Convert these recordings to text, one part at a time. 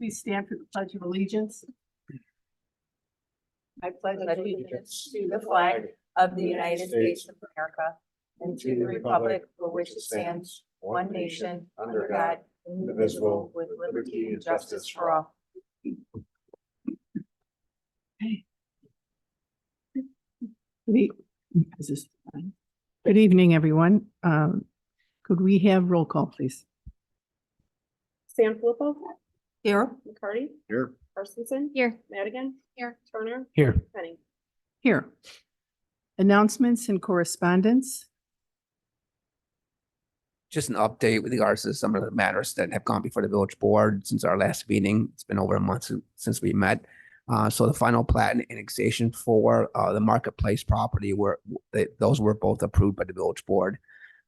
Please stand for the Pledge of Allegiance. I pledge allegiance to the flag of the United States of America and to the republic for which it stands, one nation, under God, indivisible, with liberty and justice for all. Okay. Good evening, everyone. Could we have roll call, please? Sanfilippo. Here. McCarty. Here. Carstensen. Here. Madigan. Here. Turner. Here. Penny. Here. Announcements and correspondence. Just an update with regards to some of the matters that have gone before the village board since our last meeting. It's been over a month since we met. So the final plat and annexation for the marketplace property those were both approved by the village board.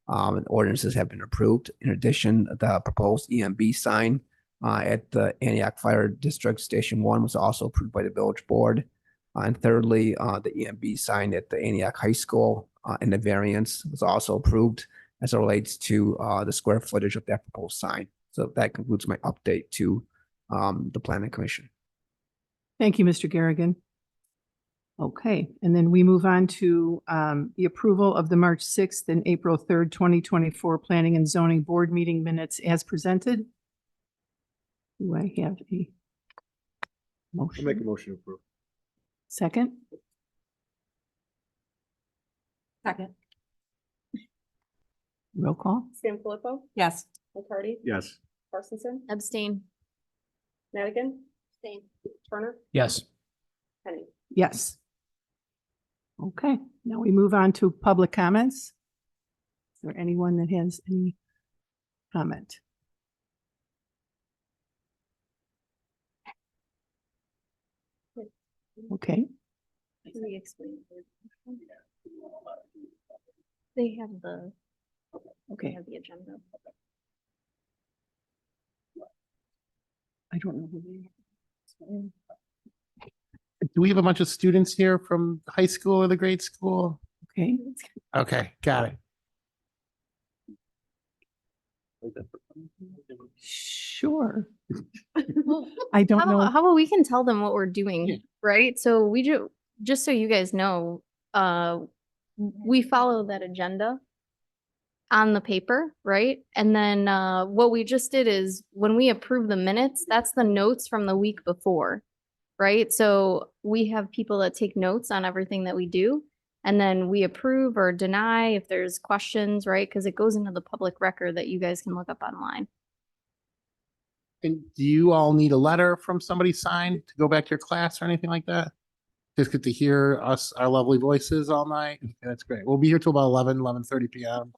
And ordinances have been approved. In addition, the proposed EMB sign at the Antioch Fire District Station 1 was also approved by the village board. And thirdly, the EMB sign at the Antioch High School and the variance was also approved as it relates to the square footage of that proposed sign. So that concludes my update to the Planning Commission. Thank you, Mr. Garrigan. Okay, and then we move on to the approval of the March 6th and April 3rd, 2024 Planning and Zoning Board meeting minutes as presented. Do I have a motion? I'll make a motion to approve. Second? Second. Roll call? Sanfilippo. Yes. McCarty. Yes. Carstensen. Abstain. Madigan. Abstain. Turner. Yes. Penny. Yes. Okay, now we move on to public comments. Is there anyone that has any comment? Okay, Can we explain? They have the, they okay. have the agenda. I don't know who they are. Do we have a bunch of students here from high school or the grade school? Okay, Okay, got it. sure. I don't know. How about we can tell them what we're doing, Yeah. right? So we just so you guys know, we follow that agenda on the paper, right? And then what we just did is when we approve the minutes, that's the notes from the week before, right? So we have people that take notes on everything that we do. And then we approve or deny if there's questions, right? Because it goes into the public record that you guys can look up online. And do you all need a letter from somebody signed to go back to your class or anything like that? Just get to hear us, our lovely voices all night. Okay, that's great. We'll be here till about 11:30 p.m.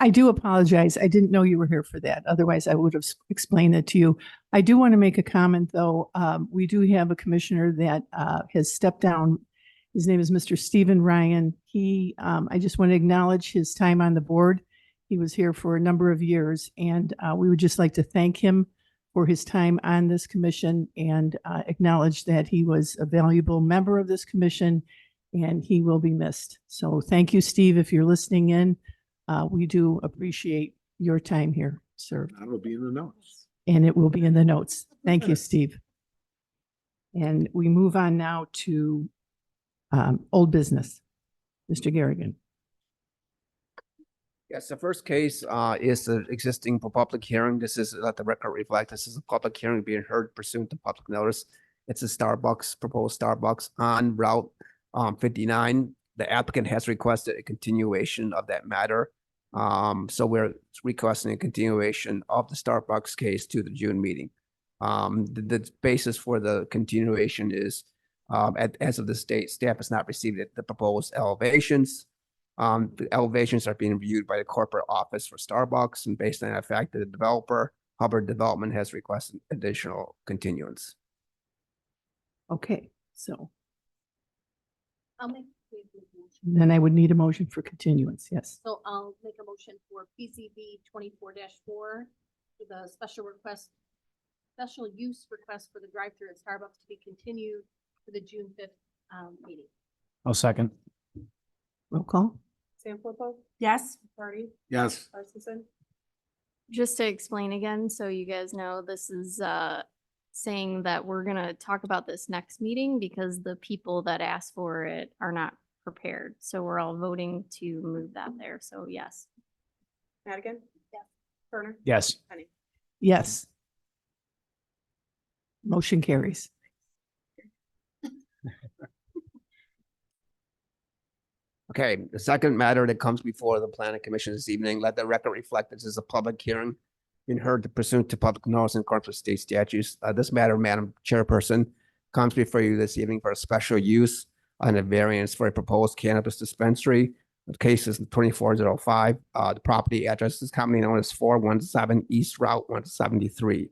I do apologize. I didn't know you were here for that. Otherwise, I would have explained it to you. I do want to make a comment, though. We do have a commissioner that has stepped down. His name is Mr. Stephen Ryan. I just want to acknowledge his time on the board. He was here for a number of years, and we would just like to thank him for his time on this commission and acknowledge that he was a valuable member of this commission, and he will be missed. So thank you, Steve, if you're listening in. We do appreciate your time here, sir. That'll be in the notes. And it will be in the notes. Thank you, Steve. And we move on now to old business. Mr. Garrigan. Yes, the first case is the existing for public hearing. This is, let the record reflect, this is a public hearing being heard pursuant to public notice. It's a Starbucks, proposed Starbucks on Route 59. The applicant has requested a continuation of that matter. So we're requesting a continuation of the Starbucks case to the June meeting. The basis for the continuation is, as of this date, staff has not received the proposed elevations. The elevations are being reviewed by the corporate office for Starbucks, and based on that fact, the developer, Hubbard Development, has requested additional continuance. Okay, so I'll make. then I would need a motion for continuance. Yes. So I'll make a motion for PCB 24-4 for the special use request for the drive-through at Starbucks to be continued for the June 5th meeting. I'll second. Roll call. Sanfilippo. Yes. McCarty. Yes. Carstensen. just to explain again, so you guys know, this is saying that we're gonna talk about this next meeting because the people that asked for it are not prepared. So we're all voting to move that there. So yes. Madigan? Yes. Turner? Yes. Henning? Yes. Motion carries. Okay, the second matter that comes before the planning commission this evening, let the record reflect this is a public hearing being heard pursuant to public notice in accordance with state statutes. This matter, Madam Chairperson, comes before you this evening for a special use on a variance for a proposed cannabis dispensary. The case is 2405. The property address is commonly known as 417 East Route 173.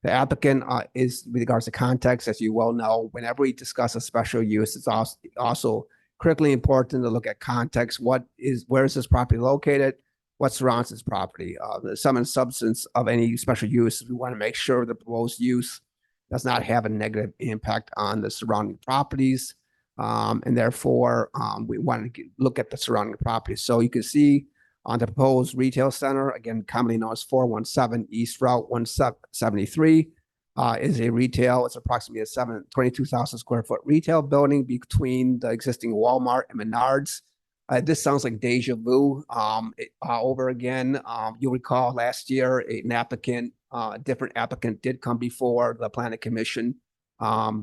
The applicant is, with regards to context, as you well know, whenever we discuss a special use, it's also critically important to look at context. Where is this property located? What surrounds this property? The sum and substance of any special use, we want to make sure the proposed use does not have a negative impact on the surrounding properties. And therefore, we want to look at the surrounding properties. So you can see on the proposed retail center, again, commonly known as 417 East Route 173, is a retail. It's approximately a 22,000 square foot retail building between the existing Walmart and Menards. This sounds like deja vu over again. You'll recall last year, a different applicant did come before the planning commission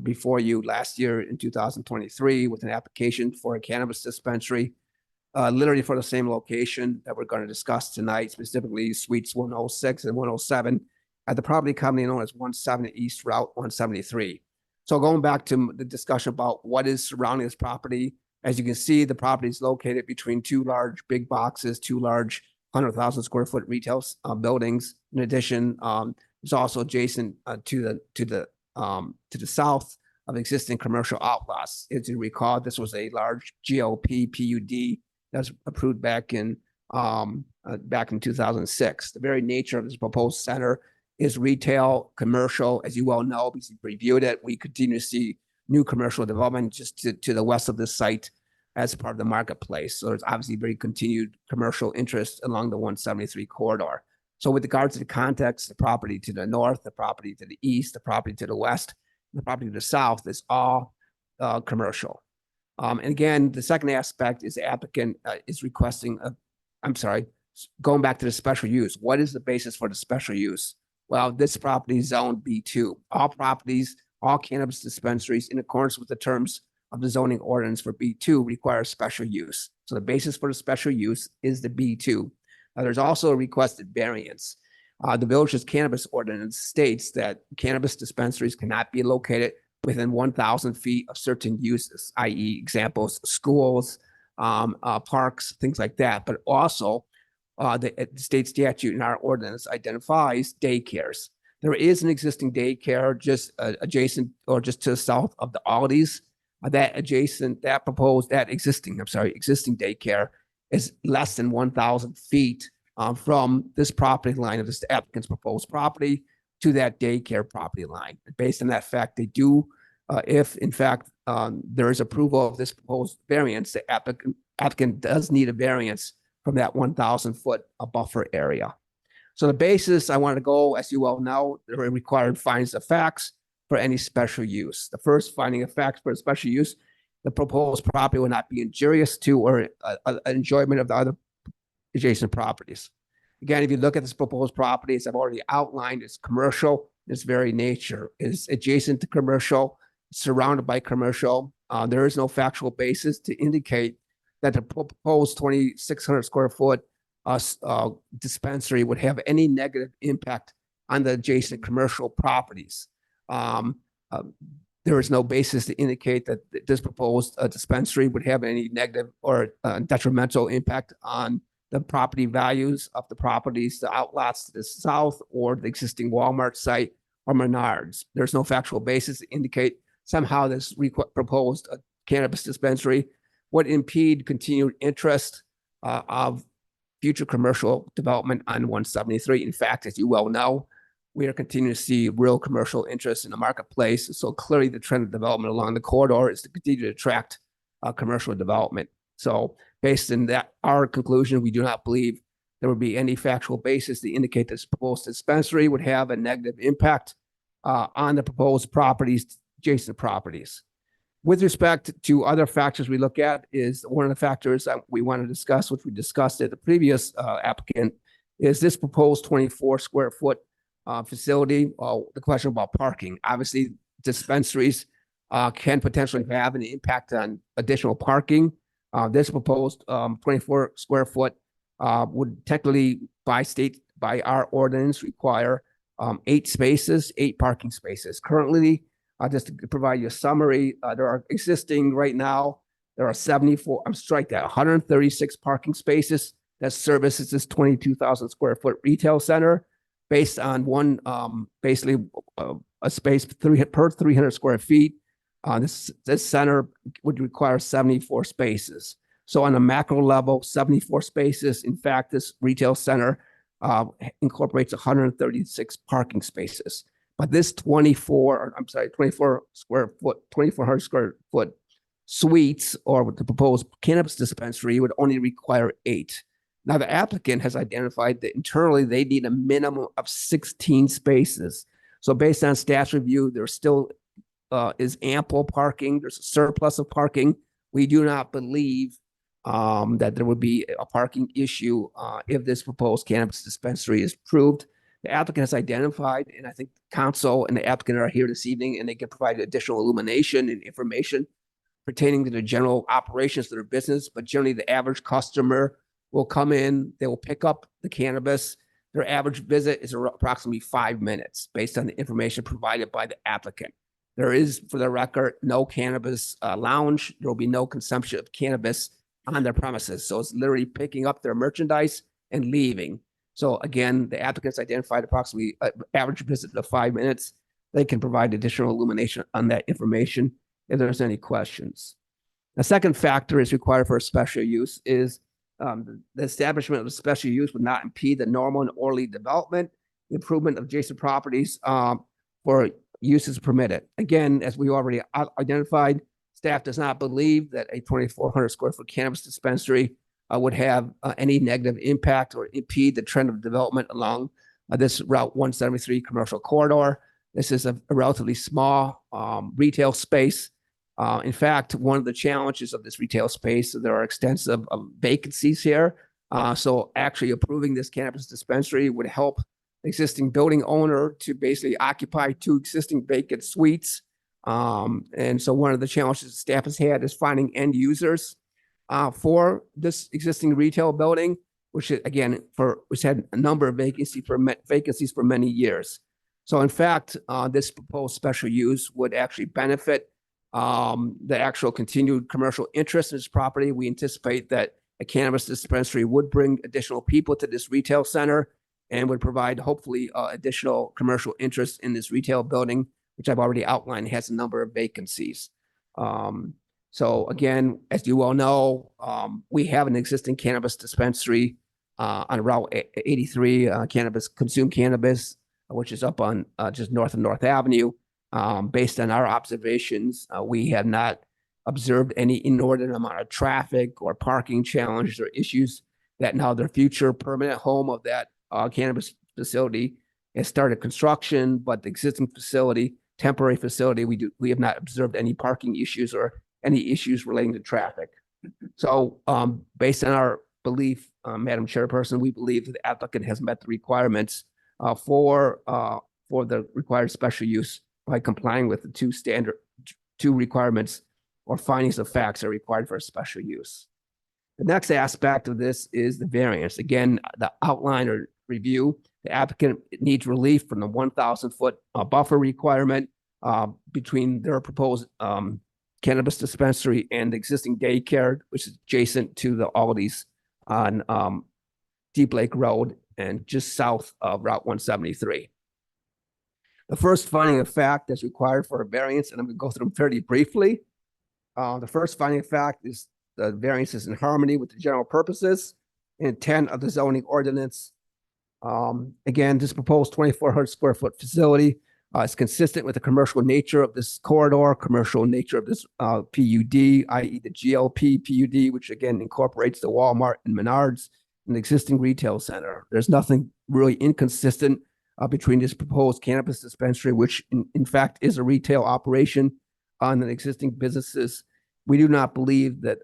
before you last year in 2023 with an application for a cannabis dispensary, literally for the same location that we're going to discuss tonight, specifically suites 106 and 107 at the property commonly known as 170 East Route 173. So going back to the discussion about what is surrounding this property, as you can see, the property is located between two large big boxes, two large 100,000 square foot retail buildings. In addition, it's also adjacent to the south of existing commercial outlets. As you recall, this was a large GLP PUD that was approved back in 2006. The very nature of this proposed center is retail, commercial. As you well know, because we reviewed it, we continue to see new commercial development just to the west of this site as part of the marketplace. So there's obviously very continued commercial interest along the 173 corridor. So with regards to the context, the property to the north, the property to the east, the property to the west, the property to the south is all commercial. And again, the second aspect is the applicant is requesting, going back to the special use. What is the basis for the special use? Well, this property is zoned B2. All properties, all cannabis dispensaries in accordance with the terms of the zoning ordinance for B2 require special use. So the basis for the special use is the B2. There's also a requested variance. The village's cannabis ordinance states that cannabis dispensaries cannot be located within 1,000 feet of certain uses, i.e. examples, schools, parks, things like that. But also the state statute in our ordinance identifies daycares. There is an existing daycare just adjacent or just to the south of the Aldi's. Existing daycare is less than 1,000 feet from this property line of this applicant's proposed property to that daycare property line. Based on that fact, they do, if in fact there is approval of this proposed variance, the applicant does need a variance from that 1,000 foot buffer area. So the basis I want to go, as you well know, there are required findings of facts for any special use. The first finding of facts for a special use, the proposed property will not be injurious to or enjoyment of the other adjacent properties. Again, if you look at this proposed property, as I've already outlined, it's commercial. Its very nature is adjacent to commercial, surrounded by commercial. There is no factual basis to indicate that the proposed 2,600 square foot dispensary would have any negative impact on the adjacent commercial properties. There is no basis to indicate that this proposed dispensary would have any negative or detrimental impact on the property values of the properties, the outlets to the south, or the existing Walmart site or Menards. There's no factual basis to indicate somehow this proposed cannabis dispensary would impede continued interest of future commercial development on 173. In fact, as you well know, we are continuing to see real commercial interest in the marketplace. So clearly the trend of development along the corridor is to continue to attract commercial development. So based on that, our conclusion, we do not believe there would be any factual basis to indicate this proposed dispensary would have a negative impact on the proposed properties, adjacent properties. With respect to other factors we look at is one of the factors that we want to discuss, which we discussed at the previous applicant, is this proposed 24 square foot facility, the question about parking. Obviously, dispensaries can potentially have an impact on additional parking. This proposed 24 square foot would technically by our ordinance require 8 parking spaces. Currently, just to provide you a summary, there are existing right now, there are 136 parking spaces that services this 22,000 square foot retail center based on one, basically a space per 300 square feet. This center would require 74 spaces. So on a macro level, 74 spaces. In fact, this retail center incorporates 136 parking spaces. But this 2,400 square foot suites or the proposed cannabis dispensary would only require 8. Now, the applicant has identified that internally they need a minimum of 16 spaces. So based on staff review, there still is ample parking. There's a surplus of parking. We do not believe that there would be a parking issue if this proposed cannabis dispensary is approved. The applicant has identified, and I think council and the applicant are here this evening, and they can provide additional illumination and information pertaining to the general operations of their business. But generally, the average customer will come in, they will pick up the cannabis. Their average visit is approximately 5 minutes based on the information provided by the applicant. There is, for the record, no cannabis lounge. There will be no consumption of cannabis on their premises. So it's literally picking up their merchandise and leaving. So again, the applicants identified approximately average visit of 5 minutes. They can provide additional illumination on that information if there's any questions. The second factor is required for a special use is the establishment of a special use would not impede the normal and orderly development, improvement of adjacent properties for uses permitted. Again, as we already identified, staff does not believe that a 2,400 square foot cannabis dispensary would have any negative impact or impede the trend of development along this Route 173 commercial corridor. This is a relatively small retail space. In fact, one of the challenges of this retail space, there are extensive vacancies here. So actually approving this cannabis dispensary would help the existing building owner to basically occupy 2 existing vacant suites. And so one of the challenges staff has had is finding end users for this existing retail building, which again, which had a number of vacancies for many years. So in fact, this proposed special use would actually benefit the actual continued commercial interest in this property. We anticipate that a cannabis dispensary would bring additional people to this retail center and would provide hopefully additional commercial interest in this retail building, which I've already outlined has a number of vacancies. So again, as you all know, we have an existing cannabis dispensary on Route 83, Consume Cannabis, which is up on just north of North Avenue. Based on our observations, we have not observed any inordinate amount of traffic or parking challenges or issues that now their future permanent home of that cannabis facility has started construction, but the existing facility, temporary facility, we have not observed any parking issues or any issues relating to traffic. So based on our belief, Madam Chairperson, we believe that the applicant has met the requirements for the required special use by complying with the two requirements or findings of facts that are required for a special use. The next aspect of this is the variance. Again, the outline or review, the applicant needs relief from the 1,000-foot buffer requirement between their proposed cannabis dispensary and the existing daycare, which is adjacent to the Aldi's on Deep Lake Road and just south of Route 173. The first finding of fact that's required for a variance, and I'm going to go through them fairly briefly. The first finding of fact is the variance is in harmony with the general purposes and intent of the zoning ordinance. Again, this proposed 2,400 square foot facility is consistent with the commercial nature of this corridor, commercial nature of this PUD, i.e. the GLP PUD, which again incorporates the Walmart and Menards an existing retail center. There's nothing really inconsistent between this proposed cannabis dispensary, which in fact is a retail operation on an existing businesses. We do not believe that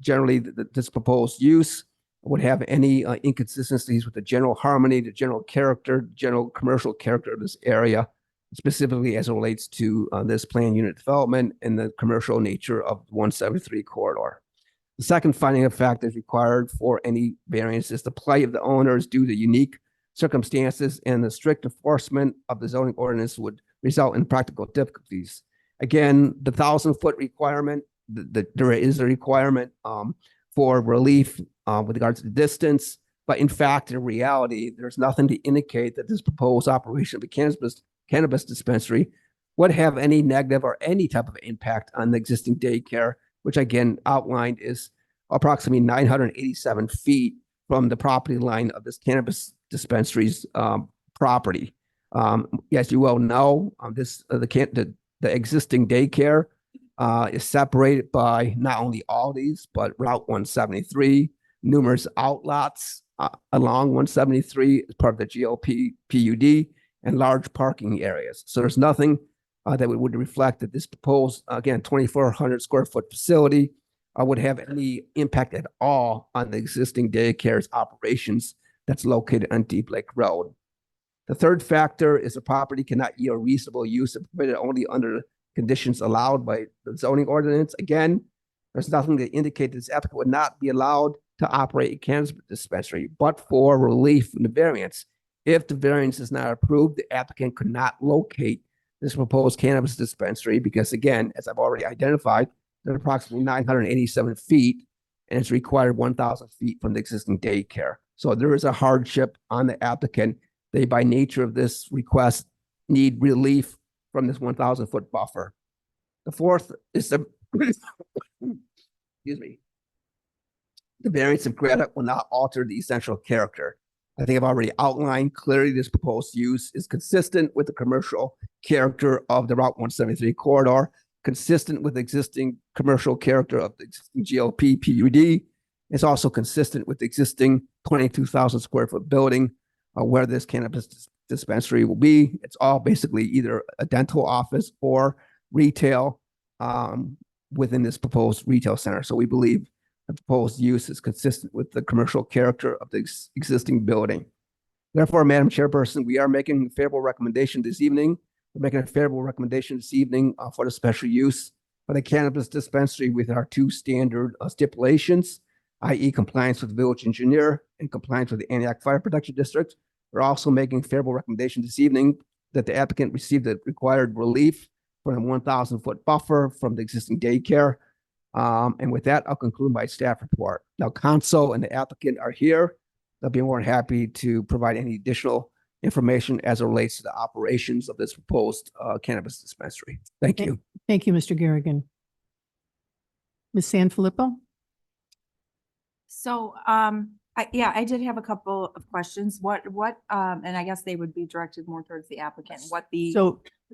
generally this proposed use would have any inconsistencies with the general harmony, the general character, general commercial character of this area, specifically as it relates to this planned unit development and the commercial nature of 173 corridor. The second finding of fact is required for any variance is the plight of the owners due to unique circumstances, and the strict enforcement of the zoning ordinance would result in practical difficulties. Again, the 1,000-foot requirement, there is a requirement for relief with regards to the distance, but in fact, in reality, there's nothing to indicate that this proposed operation of a cannabis dispensary would have any negative or any type of impact on the existing daycare, which again outlined is approximately 987 feet from the property line of this cannabis dispensary's property. As you well know, the existing daycare is separated by not only Aldi's, but Route 173, numerous outlets along 173 as part of the GLP PUD, and large parking areas. So there's nothing that would reflect that this proposed, again, 2,400 square foot facility would have any impact at all on the existing daycare's operations that's located on Deep Lake Road. The third factor is the property cannot yield reasonable use and permitted only under conditions allowed by the zoning ordinance. Again, there's nothing to indicate this applicant would not be allowed to operate a cannabis dispensary, but for relief from the variance. If the variance is not approved, the applicant could not locate this proposed cannabis dispensary because, again, as I've already identified, they're approximately 987 feet, and it's required 1,000 feet from the existing daycare. So there is a hardship on the applicant. They, by nature of this request, need relief from this 1,000-foot buffer. The fourth is the, excuse me, the variance of granite will not alter the essential character. I think I've already outlined clearly this proposed use is consistent with the commercial character of the Route 173 corridor, consistent with existing commercial character of the existing GLP PUD. It's also consistent with the existing 22,000 square foot building where this cannabis dispensary will be. It's all basically either a dental office or retail within this proposed retail center. So we believe the proposed use is consistent with the commercial character of the existing building. Therefore, Madam Chairperson, we are making a favorable recommendation this evening. We're making a favorable recommendation this evening for the special use for the cannabis dispensary with our two standard stipulations, i.e. compliance with the village engineer and compliance with the Antioch Fire Protection District. We're also making a favorable recommendation this evening that the applicant receive the required relief from the 1,000-foot buffer from the existing daycare. And with that, I'll conclude my staff report. Now, council and the applicant are here. They'll be more than happy to provide any additional information as it relates to the operations of this proposed cannabis dispensary. Thank you. Thank you, Mr. Garrigan. Ms. Sanfilippo? So, I did have a couple of questions. And I guess they would be directed more towards the applicant,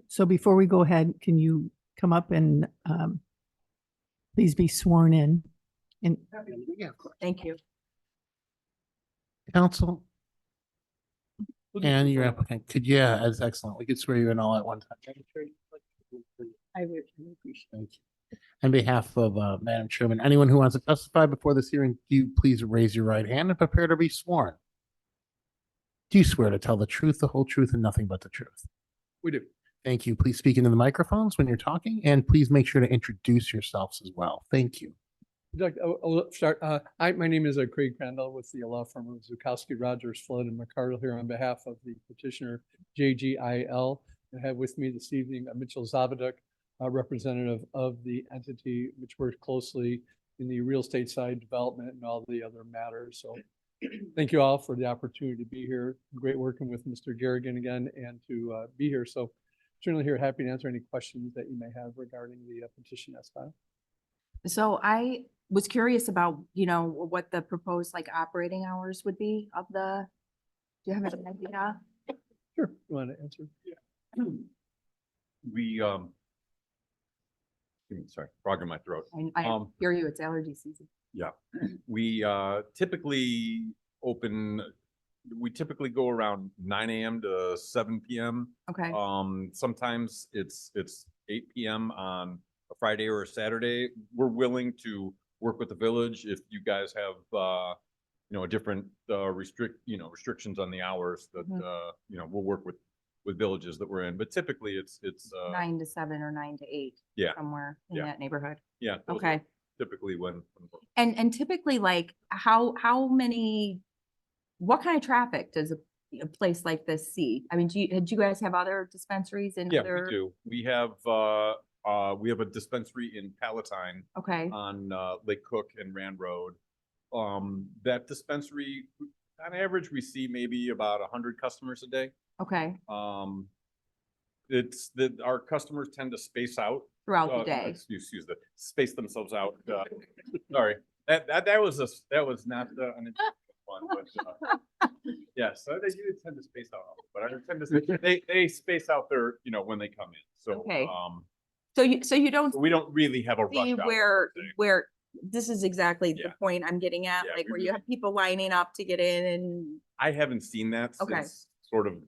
So before we go ahead, can you come up and please be sworn in? And Yeah, of course. thank you. Council and your applicant, that's excellent. We could swear you in all at one time. I would appreciate Thank you. On behalf of Madam Chairman, anyone who wants to testify before this hearing, do you please raise your right hand and prepare to be sworn? Do you swear to tell the truth, the whole truth, and nothing but the truth? We do. Thank you. Please speak into the microphones when you're talking, and please make sure to introduce yourselves as well. Thank you. I'll start. My name is Craig Crandall with the law firm of Zukowski, Rogers, Flood, and McCardle here on behalf of the petitioner JGIL. I have with me this evening Mitchell Zabaduk, representative of the entity, which works closely in the real estate side development and all the other matters. So thank you all for the opportunity to be here. Great working with Mr. Garrigan again and to be here. So certainly here, happy to answer any questions that you may have regarding the petition as filed. So I was curious about, what the proposed operating hours would be of do you have an idea? Sure. You want to answer? Yeah. We, sorry, frog in my throat. I hear you, it's allergy season. Yeah, we typically open, we typically go around 9 AM to 7 PM. Okay, Sometimes it's 8 PM on a Friday or a Saturday. We're willing to work with the village if you guys have, a different, restrictions on the hours that, we'll work with villages that we're in, but typically it's, 9 to 7 or 9 to 8. Yeah. Somewhere in Yeah. that neighborhood. yeah. those are Okay. Typically when And typically, like, how many, what kind of traffic does a place like this see? I mean, did you guys have other dispensaries in yeah, other? we do. We have a dispensary in Palatine Okay, on Lake Cook and Rand Road. That dispensary, on average, we see maybe about 100 customers a day. okay, It's that our customers tend to space out. throughout the day. Excuse the space themselves out. Sorry, that was not an intentional one, but yes, so they do tend to space out, but I tend to they space out their when they come in. So Okay. So you don't we don't really have a rush see hour. where this is exactly the Yeah. point I'm getting at, Yeah, like we where you really- have people lining up to get in and, I haven't seen that Okay. since sort of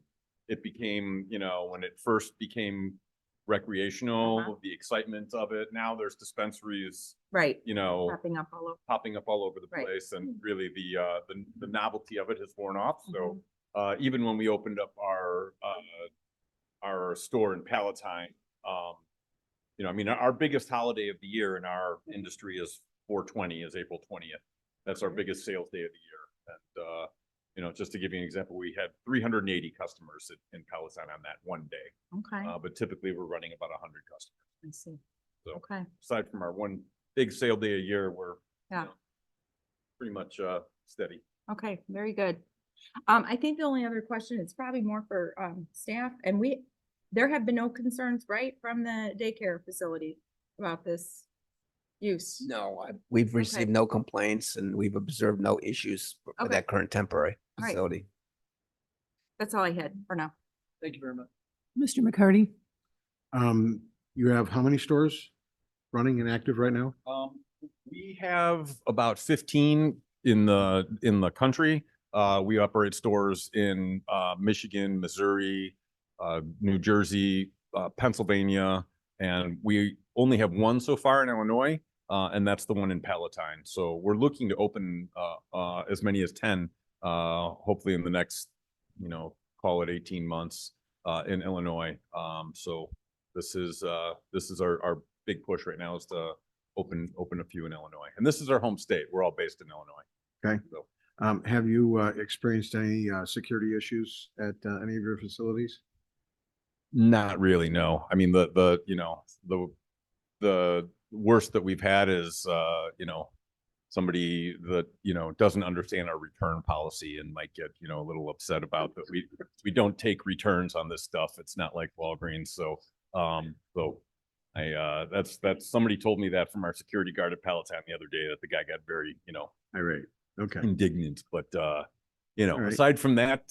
it became, when it first became recreational, Uh-huh. the excitement of it. Now there's dispensaries, right, popping popping up all over. up all over the Right. place, and really the novelty of it has worn off. So Mm-hmm. even when we opened up our store in Palatine, our biggest holiday of the year in our industry is 4/20, is April 20th. That's our biggest sales day of the year. And, just to give you an example, we had 380 customers in Palatine on that one day. Okay, But typically we're running about 100 customers. I see. So Okay, aside from our one big sale day a year, we're yeah. pretty much steady. Okay, very good. I think the only other question, it's probably more for staff, and there have been no concerns, right, from the daycare facility about this use? No, we've received no complaints and we've observed no issues with Okay. that current temporary All right. facility. That's all I had for now. Thank you very much. Mr. McCarty? You have how many stores running and active right now? We have about 15 in the country. We operate stores in Michigan, Missouri, New Jersey, Pennsylvania, and we only have one so far in Illinois, and that's the one in Palatine. So we're looking to open as many as 10, hopefully in the next, call it 18 months in Illinois. So this is our big push right now, is to open a few in Illinois, and this is our home state. We're all based in Illinois. Okay. So Have you experienced any security issues at any of your facilities? not really, no. I mean, the worst that we've had is, somebody that, doesn't understand our return policy and might get, a little upset about that. We don't take returns on this stuff. It's not like Walgreens. So that's somebody told me that from our security guard at Palatine the other day, that the guy got very, Irate. Okay. indignant. But All right. aside from that,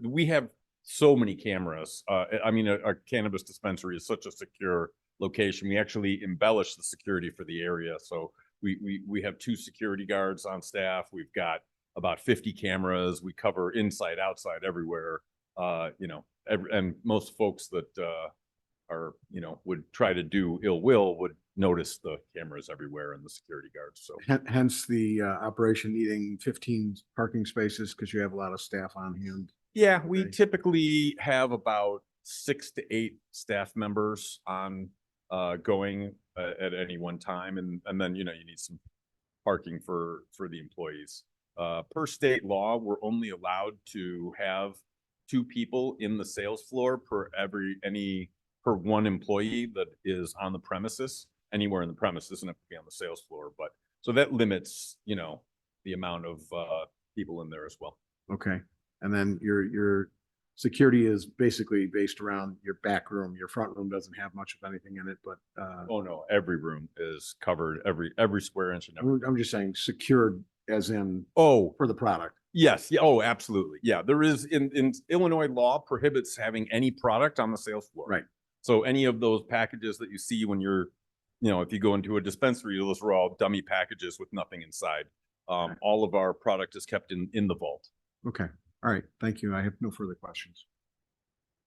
we have so many cameras. Our cannabis dispensary is such a secure location. We actually embellish the security for the area. So we have 2 security guards on staff. We've got about 50 cameras. We cover inside, outside, everywhere. And most folks that would try to do ill will would notice the cameras everywhere and the security guards. So Hence the operation needing 15 parking spaces because you have a lot of staff on hand. yeah, we Okay. typically have about 6 to 8 staff members on going at any one time, and then you need some parking for the employees. Per state law, we're only allowed to have 2 people in the sales floor per one employee that is on the premises. Anywhere in the premises doesn't have to be on the sales floor, but so that limits the amount of people in there as well. Okay. And then your security is basically based around your back room. Your front room doesn't have much of anything in it, but Oh no, every room is covered, every square inch and every. I'm just saying secured as in Oh, for the product. yes. Yeah. Oh, absolutely. Yeah. There is in Illinois law prohibits having any product on the sales floor. Right. So any of those packages that you see when you're, if you go into a dispensary, those are all dummy packages with nothing inside. All of our product is kept in the vault. Okay, all right, thank you. I have no further questions.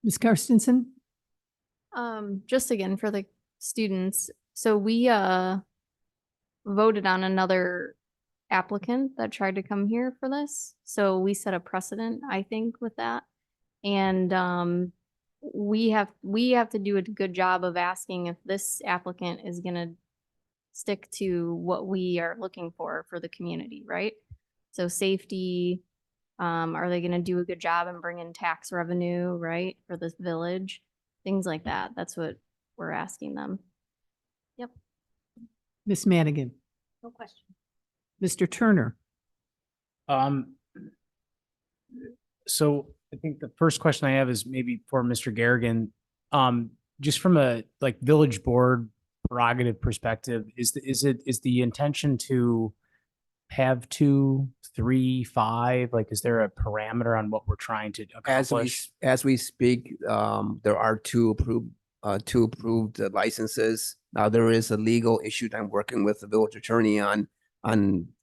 Ms. Karstensen? Just again for the students, so we voted on another applicant that tried to come here for this. So we set a precedent, I think, with that. And we have to do a good job of asking if this applicant is gonna stick to what we are looking for the community, right? So safety, are they gonna do a good job and bring in tax revenue, right, for this village? Things like that. That's what we're asking them. Yep. Ms. Madigan? No question. Mr. Turner? So I think the first question I have is maybe for Mr. Garrigan. Just from a like village board prerogative perspective, is the intention to have 2, 3, 5? Like, is there a parameter on what we're trying to accomplish? As we speak, there are two approved licenses. Now, there is a legal issue that I'm working with the village attorney on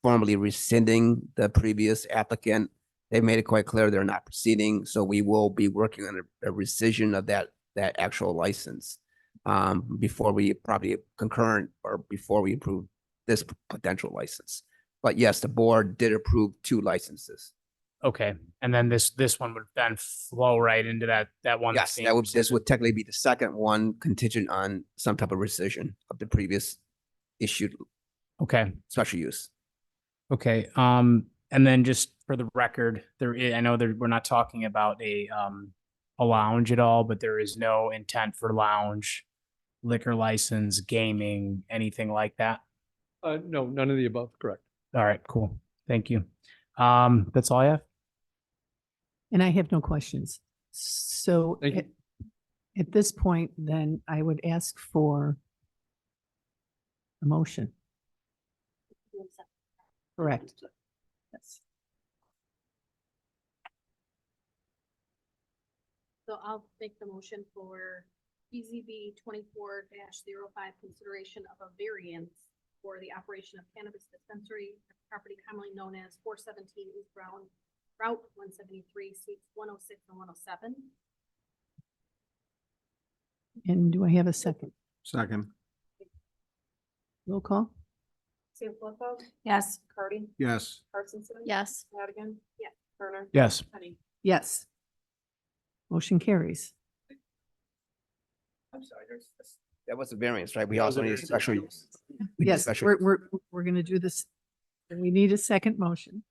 formally rescinding the previous applicant. They made it quite clear they're not proceeding, so we will be working on a rescission of that actual license before we probably concurrent or before we approve this potential license. But yes, the board did approve 2 licenses. Okay, and then this one would then flow right into that one. Yes, this would technically be the second one contingent on some type of rescission of the previous issued Okay. special use. Okay, and then just for the record, I know that we're not talking about a lounge at all, but there is no intent for lounge, liquor license, gaming, anything like that. No, none of the above, correct. All right, cool. Thank you. That's all I have. And I have no questions. So Thank you. at this point, then I would ask for a motion. Correct. Yes. So I'll make the motion for BZB 24-05, consideration of a variance for the operation of cannabis dispensary at property commonly known as 417 East Brown, Route 173, Suites 106 and 107. And do I have a second? Second, Roll call? Sanfilippo? Yes. Cardy? yes. Parkinson? Yes. Madigan? Yes. Turner? Yes. Penny? Yes. Motion carries. I'm sorry, that was a variance, right? We also need a special use. We need a Yes, special we're gonna do this. And we need a second motion.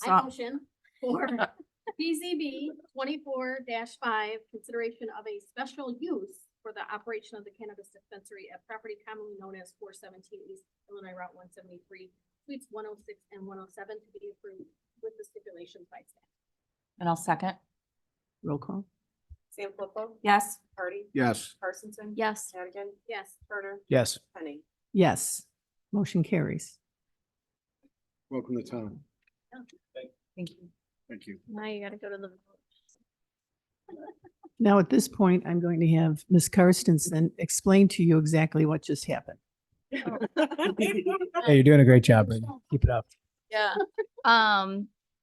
I motion for BZB 24-5, consideration of a special use for the operation of the cannabis dispensary at property commonly known as 417 East Illinois Route 173, Suites 106 and 107 to be approved with the stipulations by staff. And I'll second. Roll call? Sanfilippo? Yes. Cardy? Yes. Parsonson? Yes. Madigan? Yes. Turner? Yes. Penny? Yes. Motion carries. Welcome to town. Thank you. Thank you. Now you gotta go to the. Now, at this point, I'm going to have Ms. Karstensen explain to you exactly what just happened. Hey, you're doing a great job, Brittany. Keep it up. Yeah.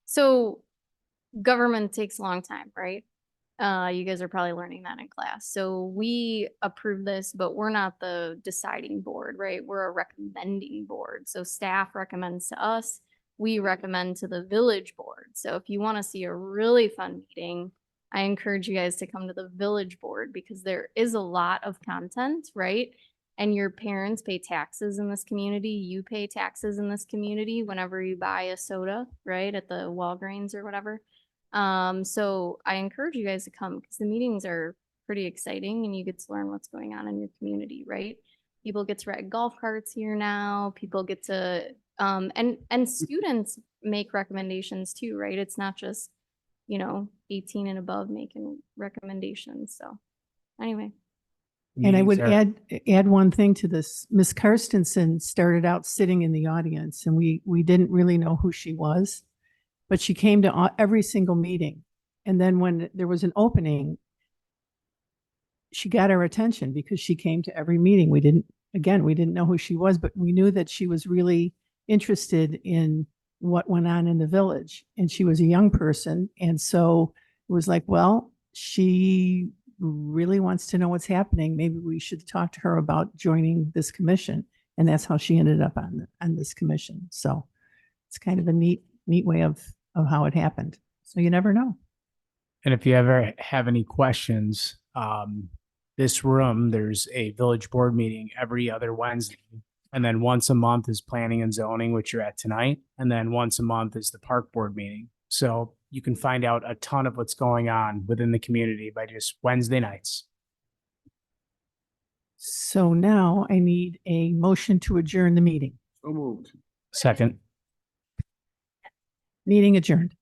So government takes a long time, right? You guys are probably learning that in class. So we approve this, but we're not the deciding board, right? We're a recommending board. So staff recommends to us, we recommend to the village board. So if you want to see a really fun meeting, I encourage you guys to come to the village board because there is a lot of content, right? And your parents pay taxes in this community. You pay taxes in this community whenever you buy a soda, right? At the Walgreens or whatever. So I encourage you guys to come because the meetings are pretty exciting and you get to learn what's going on in your community, right? People get to ride golf carts here now. People get to, and students make recommendations too, right? It's not just, 18 and above making recommendations. So anyway. And I would Meetings are- add one thing to this. Ms. Karstensen started out sitting in the audience and we didn't really know who she was, but she came to every single meeting. And then when there was an opening, she got our attention because she came to every meeting. We didn't know who she was, but we knew that she was really interested in what went on in the village. And she was a young person. And so it was like, well, she really wants to know what's happening. Maybe we should talk to her about joining this commission. And that's how she ended up on this commission. So it's kind of a neat way of how it happened. So you never know. And if you ever have any questions, this room, there's a village board meeting every other Wednesday. And then once a month is planning and zoning, which you're at tonight. And then once a month is the park board meeting. So you can find out a ton of what's going on within the community by just Wednesday nights. So now I need a motion to adjourn the meeting. So moved. Second. Meeting adjourned.